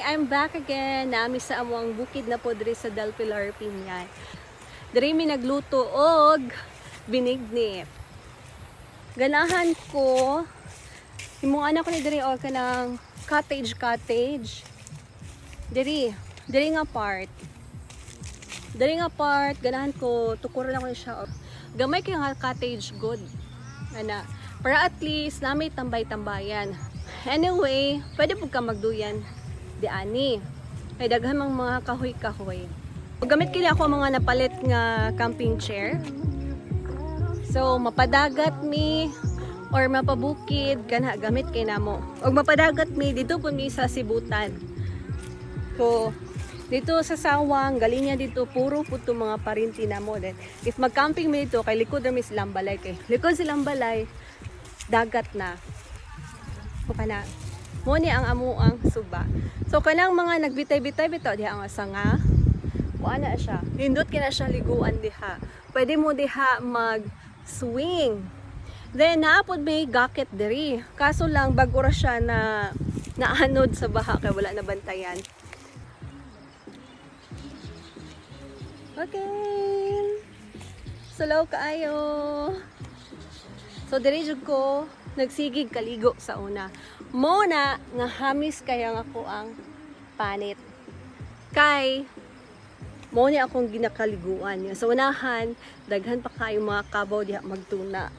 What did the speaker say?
I'm back again. Nami sa among bukid na po diri sa Del Pilar, Pinay. Diri mi nagluto og binignit. Ganahan ko imong anak ko ni diri og kanang cottage. Diri nga part. Ganahan ko tukuran ako ni siya. Gamay kay nga cottage good. Ana, para at least namay tambay-tambayan. Anyway, pwede po ka magduyan di ani. Ay daghan mang mga kahoy-kahoy. Gamit kini ako mga napalit nga camping chair. So mapadagat mi or mapabukid kana gamit kay namo. Og mapadagat mi dito po mi sa Sibutan. So dito sa Sawang, galing niya dito puro puto mga parinti namo. Then if mag-camping mi dito kay likod na mi silang balay kay likod silang balay dagat na. O kana mo ni ang amuang suba. So kanang mga nagbitay-bitay bitaw diha ang sanga. Kuan na siya. Nindot kina siya liguan diha. Pwede mo diha mag-swing. Then naapod may gakit diri. Kaso lang bago ra siya na naanod sa baha kay wala na bantayan. Okay. Sulaw kaayo. So diri jud ko nagsigig kaligo sa una. Muna nga hamis kaya nga ko ang panit. Kay mo ni akong ginakaliguan. Sa unahan, daghan pa kayo mga kabaw diha magtuna.